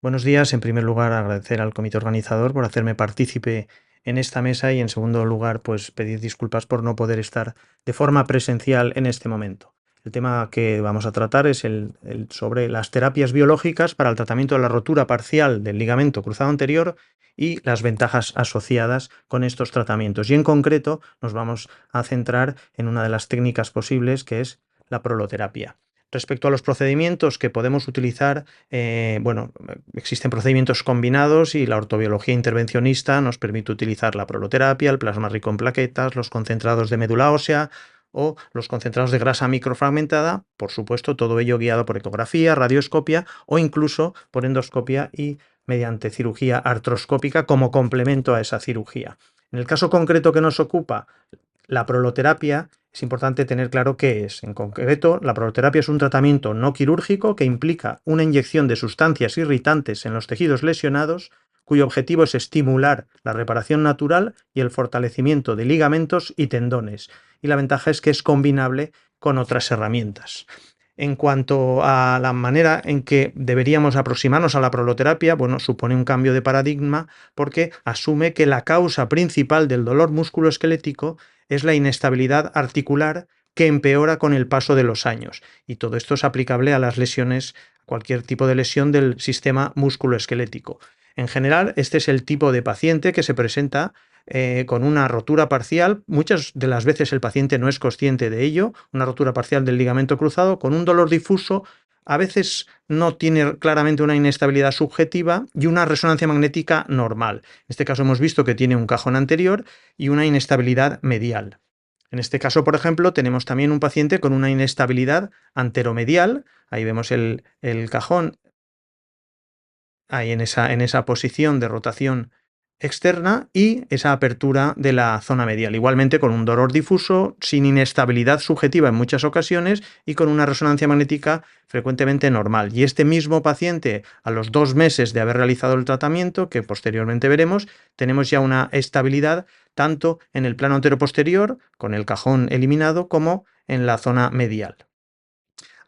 Buenos días. En primer lugar, agradecer al comité organizador por hacerme partícipe en esta mesa y, en segundo lugar, pues pedir disculpas por no poder estar de forma presencial en este momento. El tema que vamos a tratar es sobre las terapias biológicas para el tratamiento de la rotura parcial del ligamento cruzado anterior y las ventajas asociadas con estos tratamientos. Y en concreto nos vamos a centrar en una de las técnicas posibles, que es la proloterapia. Respecto a los procedimientos que podemos utilizar, existen procedimientos combinados y la ortobiología intervencionista nos permite utilizar la proloterapia, el plasma rico en plaquetas, los concentrados de médula ósea o los concentrados de grasa microfragmentada, por supuesto, todo ello guiado por ecografía, radioscopia o incluso por endoscopia y mediante cirugía artroscópica como complemento a esa cirugía. En el caso concreto que nos ocupa, la proloterapia, es importante tener claro qué es. En concreto, la proloterapia es un tratamiento no quirúrgico que implica una inyección de sustancias irritantes en los tejidos lesionados, cuyo objetivo es estimular la reparación natural y el fortalecimiento de ligamentos y tendones. Y la ventaja es que es combinable con otras herramientas. En cuanto a la manera en que deberíamos aproximarnos a la proloterapia, supone un cambio de paradigma porque asume que la causa principal del dolor musculoesquelético es la inestabilidad articular que empeora con el paso de los años. Y todo esto es aplicable a las lesiones, cualquier tipo de lesión del sistema musculoesquelético. En general, este es el tipo de paciente que se presenta con una rotura parcial. Muchas de las veces el paciente no es consciente de ello, una rotura parcial del ligamento cruzado con un dolor difuso. A veces no tiene claramente una inestabilidad subjetiva y una resonancia magnética normal. En este caso hemos visto que tiene un cajón anterior y una inestabilidad medial. En este caso, por ejemplo, tenemos también un paciente con una inestabilidad anteromedial. Ahí vemos el cajón, ahí en esa posición de rotación externa y esa apertura de la zona medial. Igualmente con un dolor difuso, sin inestabilidad subjetiva en muchas ocasiones y con una resonancia magnética frecuentemente normal. Y este mismo paciente, a los 2 meses de haber realizado el tratamiento, que posteriormente veremos, tenemos ya una estabilidad tanto en el plano anteroposterior, con el cajón eliminado, como en la zona medial.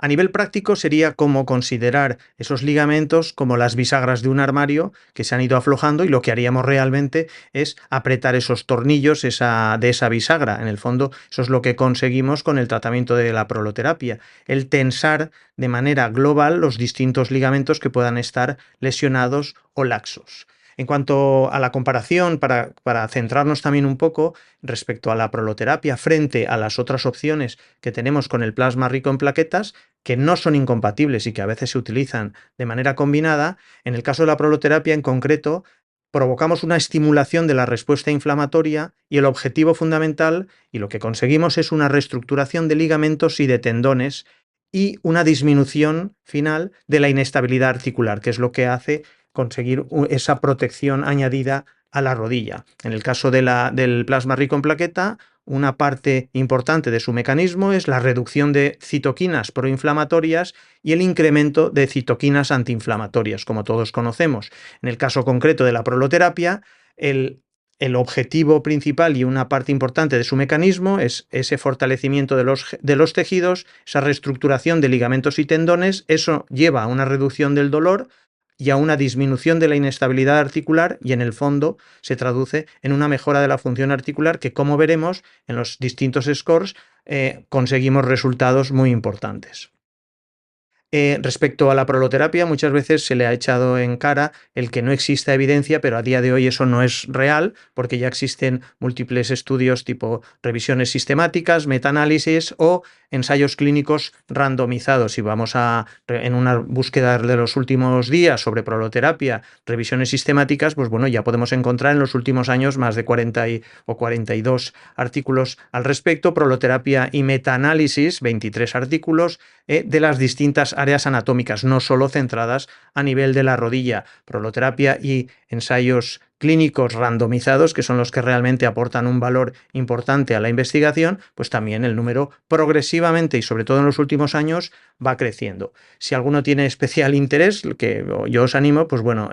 A nivel práctico sería como considerar esos ligamentos como las bisagras de un armario que se han ido aflojando, y lo que haríamos realmente es apretar esos tornillos de esa bisagra. En el fondo, eso es lo que conseguimos con el tratamiento de la proloterapia, el tensar de manera global los distintos ligamentos que puedan estar lesionados o laxos. En cuanto a la comparación, para centrarnos también un poco respecto a la proloterapia frente a las otras opciones que tenemos con el plasma rico en plaquetas, que no son incompatibles y que a veces se utilizan de manera combinada, en el caso de la proloterapia en concreto, provocamos una estimulación de la respuesta inflamatoria y el objetivo fundamental, y lo que conseguimos, es una reestructuración de ligamentos y de tendones y una disminución final de la inestabilidad articular, que es lo que hace conseguir esa protección añadida a la rodilla. En el caso del plasma rico en plaqueta, una parte importante de su mecanismo es la reducción de citoquinas proinflamatorias y el incremento de citoquinas antiinflamatorias, como todos conocemos. En el caso concreto de la proloterapia, el objetivo principal y una parte importante de su mecanismo es ese fortalecimiento de los tejidos, esa reestructuración de ligamentos y tendones. Eso lleva a una reducción del dolor y a una disminución de la inestabilidad articular, y en el fondo se traduce en una mejora de la función articular que, como veremos en los distintos scores, conseguimos resultados muy importantes. Respecto a la proloterapia, muchas veces se le ha echado en cara el que no exista evidencia, pero a día de hoy eso no es real, porque ya existen múltiples estudios tipo revisiones sistemáticas, metaanálisis o ensayos clínicos randomizados. Si vamos en una búsqueda de los últimos días sobre proloterapia, revisiones sistemáticas, pues bueno, ya podemos encontrar en los últimos años más de 40 o 42 artículos al respecto. Proloterapia y metaanálisis, 23 artículos de las distintas áreas anatómicas, no solo centradas a nivel de la rodilla. Proloterapia y ensayos clínicos randomizados, que son los que realmente aportan un valor importante a la investigación, pues también el número progresivamente y sobre todo en los últimos años va creciendo. Si alguno tiene especial interés, que yo os animo, pues bueno,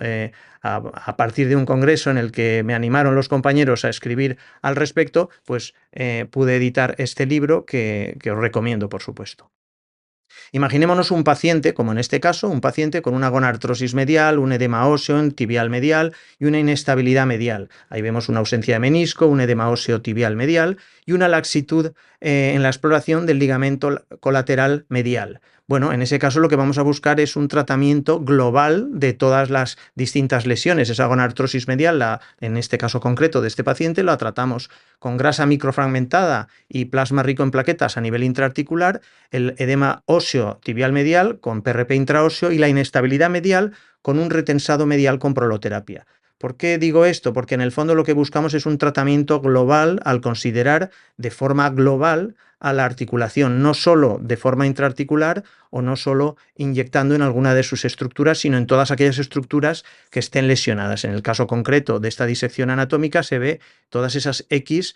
a partir de un congreso en el que me animaron los compañeros a escribir al respecto, pues pude editar este libro que os recomiendo, por supuesto. Imaginémonos un paciente, como en este caso, un paciente con una gonartrosis medial, un edema óseo en tibial medial y una inestabilidad medial. Ahí vemos una ausencia de menisco, un edema óseo tibial medial y una laxitud en la exploración del ligamento colateral medial. Bueno, en ese caso lo que vamos a buscar es un tratamiento global de todas las distintas lesiones. Esa gonartrosis medial, en este caso concreto de este paciente, la tratamos con grasa microfragmentada y plasma rico en plaquetas a nivel intraarticular, el edema óseo tibial medial con PRP intraóseo y la inestabilidad medial con un retensado medial con proloterapia. ¿Por qué digo esto? Porque en el fondo lo que buscamos es un tratamiento global al considerar de forma global a la articulación, no solo de forma intraarticular o no solo inyectando en alguna de sus estructuras, sino en todas aquellas estructuras que estén lesionadas. En el caso concreto de esta disección anatómica se ve todas esas X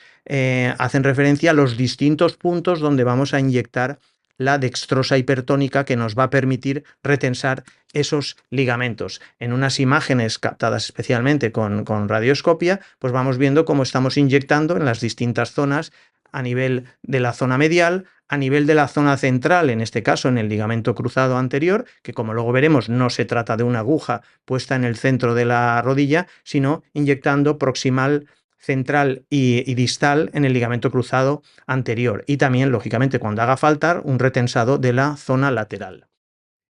hacen referencia a los distintos puntos donde vamos a inyectar la dextrosa hipertónica que nos va a permitir retensar esos ligamentos. En unas imágenes captadas especialmente con radioscopia, pues vamos viendo cómo estamos inyectando en las distintas zonas a nivel de la zona medial, a nivel de la zona central, en este caso en el ligamento cruzado anterior, que como luego veremos no se trata de una aguja puesta en el centro de la rodilla, sino inyectando proximal, central y distal en el ligamento cruzado anterior y también, lógicamente, cuando haga falta, un retensado de la zona lateral.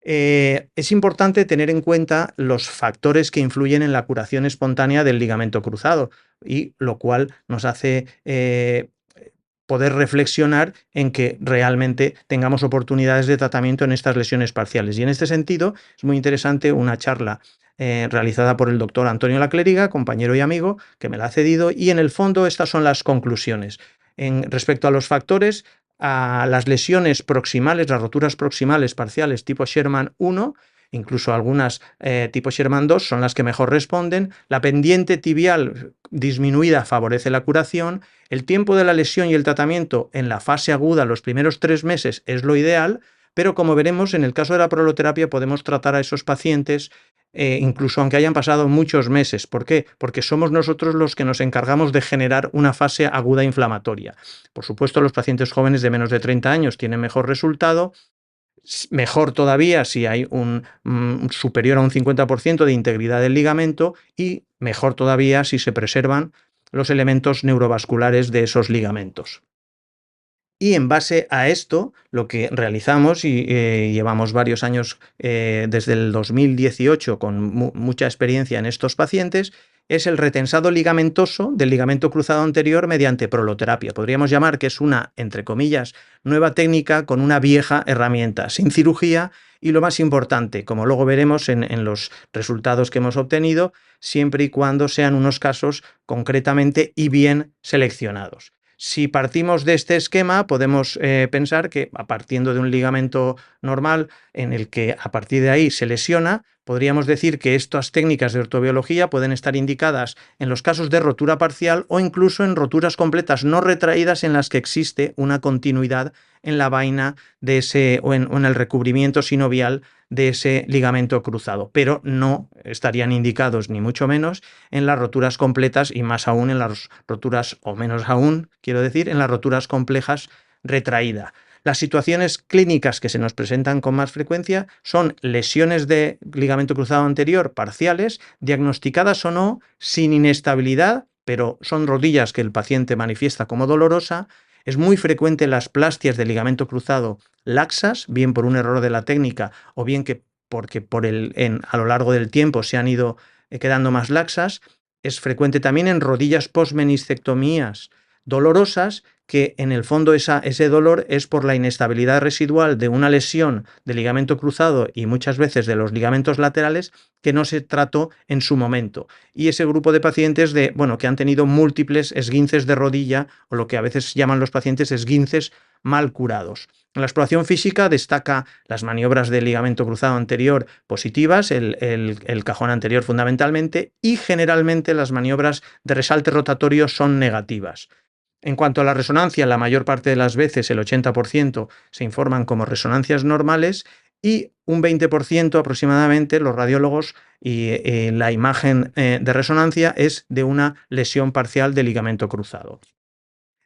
Es importante tener en cuenta los factores que influyen en la curación espontánea del ligamento cruzado y lo cual nos hace poder reflexionar en que realmente tengamos oportunidades de tratamiento en estas lesiones parciales. Y en este sentido es muy interesante una charla realizada por el doctor Antonio Laclériga, compañero y amigo, que me la ha cedido, y en el fondo estas son las conclusiones. Respecto a los factores, a las lesiones proximales, las roturas proximales parciales tipo Sherman 1, incluso algunas tipo Sherman 2 son las que mejor responden. La pendiente tibial disminuida favorece la curación. El tiempo de la lesión y el tratamiento en la fase aguda, los primeros 3 meses, es lo ideal, pero como veremos, en el caso de la proloterapia podemos tratar a esos pacientes incluso aunque hayan pasado muchos meses. ¿Por qué? Porque somos nosotros los que nos encargamos de generar una fase aguda inflamatoria. Por supuesto, los pacientes jóvenes de menos de 30 años tienen mejor resultado. Mejor todavía si hay un superior a un 50% de integridad del ligamento y mejor todavía si se preservan los elementos neurovasculares de esos ligamentos. Y en base a esto, lo que realizamos, y llevamos varios años desde el 2018 con mucha experiencia en estos pacientes, es el retensado ligamentoso del ligamento cruzado anterior mediante proloterapia. Podríamos llamar que es una, entre comillas, nueva técnica con una vieja herramienta, sin cirugía y lo más importante, como luego veremos en los resultados que hemos obtenido, siempre y cuando sean unos casos concretamente y bien seleccionados. Si partimos de este esquema, podemos pensar que, partiendo de un ligamento normal en el que a partir de ahí se lesiona, podríamos decir que estas técnicas de ortobiología pueden estar indicadas en los casos de rotura parcial o incluso en roturas completas no retraídas en las que existe una continuidad en la vaina de ese o en el recubrimiento sinovial de ese ligamento cruzado, pero no estarían indicados ni mucho menos en las roturas completas y más aún en las roturas, o menos aún, quiero decir, en las roturas complejas retraída. Las situaciones clínicas que se nos presentan con más frecuencia son lesiones de ligamento cruzado anterior parciales, diagnosticadas o no, sin inestabilidad, pero son rodillas que el paciente manifiesta como dolorosa. Es muy frecuente las plastias de ligamento cruzado laxas, bien por un error de la técnica o bien que porque a lo largo del tiempo se han ido quedando más laxas. Es frecuente también en rodillas postmeniscectomías dolorosas, que en el fondo ese dolor es por la inestabilidad residual de una lesión de ligamento cruzado y muchas veces de los ligamentos laterales que no se trató en su momento. Y ese grupo de pacientes que han tenido múltiples esguinces de rodilla o lo que a veces llaman los pacientes esguinces mal curados. En la exploración física destaca las maniobras del ligamento cruzado anterior positivas, el cajón anterior fundamentalmente, y generalmente las maniobras de resalte rotatorio son negativas. En cuanto a la resonancia, la mayor parte de las veces, el 80%, se informan como resonancias normales y un 20% aproximadamente los radiólogos y la imagen de resonancia es de una lesión parcial del ligamento cruzado.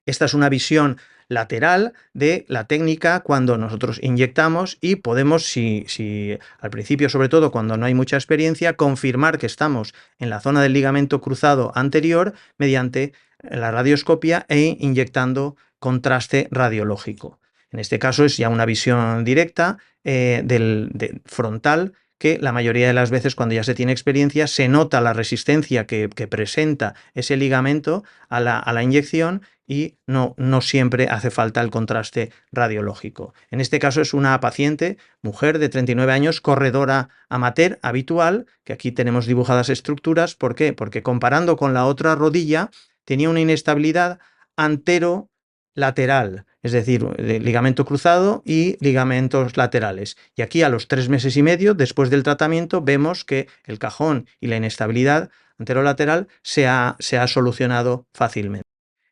Esta es una visión lateral de la técnica cuando nosotros inyectamos y podemos, si al principio, sobre todo cuando no hay mucha experiencia, confirmar que estamos en la zona del ligamento cruzado anterior mediante la radioscopia e inyectando contraste radiológico. En este caso es ya una visión directa frontal, que la mayoría de las veces cuando ya se tiene experiencia se nota la resistencia que presenta ese ligamento a la inyección y no siempre hace falta el contraste radiológico. En este caso es una paciente, mujer de 39 años, corredora amateur habitual, que aquí tenemos dibujadas estructuras. ¿Por qué? Porque comparando con la otra rodilla tenía una inestabilidad antero-lateral, es decir, ligamento cruzado y ligamentos laterales. Y aquí a los 3 meses y medio después del tratamiento vemos que el cajón y la inestabilidad anterolateral se ha solucionado fácilmente.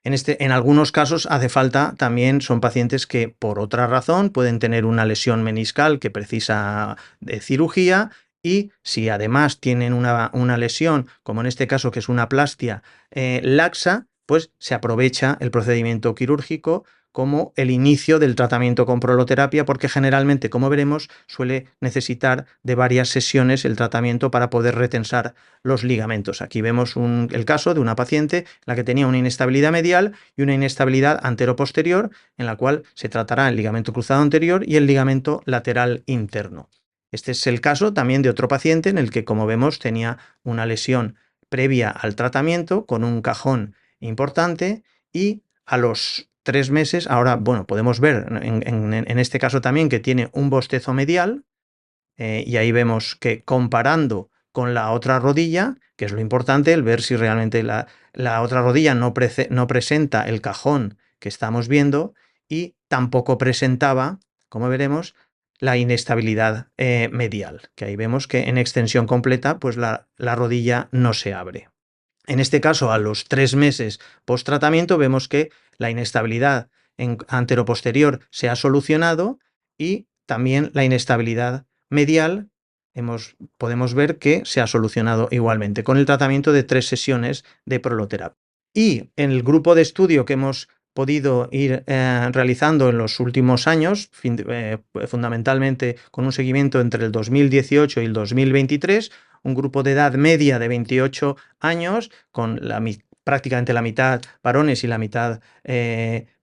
En algunos casos hace falta también, son pacientes que por otra razón pueden tener una lesión meniscal que precisa de cirugía, y si además tienen una lesión, como en este caso que es una aplastia laxa, pues se aprovecha el procedimiento quirúrgico como el inicio del tratamiento con proloterapia, porque generalmente, como veremos, suele necesitar de varias sesiones el tratamiento para poder retensar los ligamentos. Aquí vemos el caso de una paciente en la que tenía una inestabilidad medial y una inestabilidad antero-posterior, en la cual se tratará el ligamento cruzado anterior y el ligamento lateral interno. Este es el caso también de otro paciente en el que, como vemos, tenía una lesión previa al tratamiento con un cajón importante, y a los 3 meses, ahora, bueno, podemos ver en este caso también que tiene un bostezo medial, y ahí vemos que comparando con la otra rodilla, que es lo importante, el ver si realmente la otra rodilla no presenta el cajón que estamos viendo, y tampoco presentaba, como veremos, la inestabilidad medial, que ahí vemos que en extensión completa pues la rodilla no se abre. En este caso, a los 3 meses post tratamiento, vemos que la inestabilidad anteroposterior se ha solucionado, y también la inestabilidad medial podemos ver que se ha solucionado igualmente con el tratamiento de 3 sesiones de proloterapia. Y en el grupo de estudio que hemos podido ir realizando en los últimos años, fundamentalmente con un seguimiento entre el 2018 y el 2023, un grupo de edad media de 28 años, con prácticamente la mitad varones y la mitad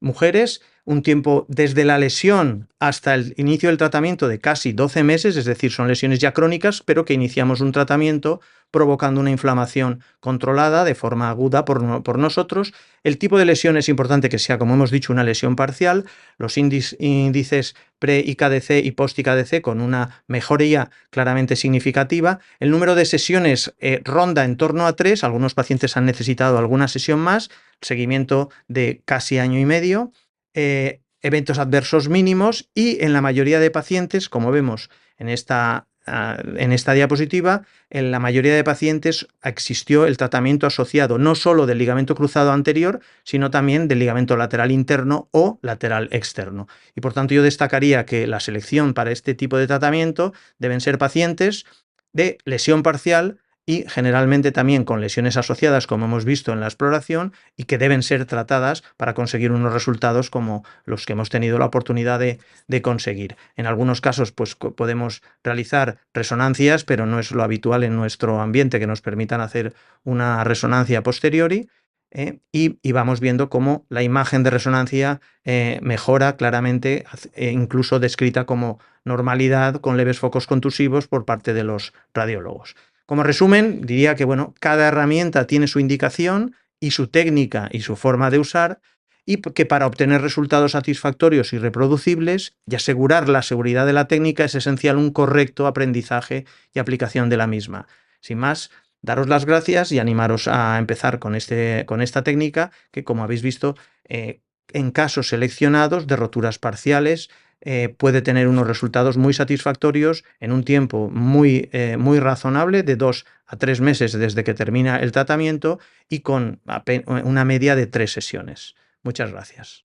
mujeres, un tiempo desde la lesión hasta el inicio del tratamiento de casi 12 meses, es decir, son lesiones ya crónicas, pero que iniciamos un tratamiento provocando una inflamación controlada de forma aguda por nosotros. El tipo de lesión es importante que sea, como hemos dicho, una lesión parcial. Los índices pre-IKDC y post-IKDC con una mejoría claramente significativa. El número de sesiones ronda en torno a 3, algunos pacientes han necesitado alguna sesión más, seguimiento de casi año y medio, eventos adversos mínimos, y en la mayoría de pacientes, como vemos en esta diapositiva, en la mayoría de pacientes existió el tratamiento asociado no solo del ligamento cruzado anterior, sino también del ligamento lateral interno o lateral externo. Y por tanto yo destacaría que la selección para este tipo de tratamiento deben ser pacientes de lesión parcial y generalmente también con lesiones asociadas, como hemos visto en la exploración, y que deben ser tratadas para conseguir unos resultados como los que hemos tenido la oportunidad de conseguir. En algunos casos pues podemos realizar resonancias, pero no es lo habitual en nuestro ambiente que nos permitan hacer una resonancia a posteriori, y vamos viendo cómo la imagen de resonancia mejora claramente, incluso descrita como normalidad con leves focos contusivos por parte de los radiólogos. Como resumen, diría que cada herramienta tiene su indicación y su técnica y su forma de usar, y que para obtener resultados satisfactorios y reproducibles y asegurar la seguridad de la técnica es esencial un correcto aprendizaje y aplicación de la misma. Sin más, daros las gracias y animaros a empezar con esta técnica que, como habéis visto, en casos seleccionados de roturas parciales, puede tener unos resultados muy satisfactorios en un tiempo muy razonable, de 2 a 3 meses desde que termina el tratamiento, y con una media de 3 sesiones. Muchas gracias.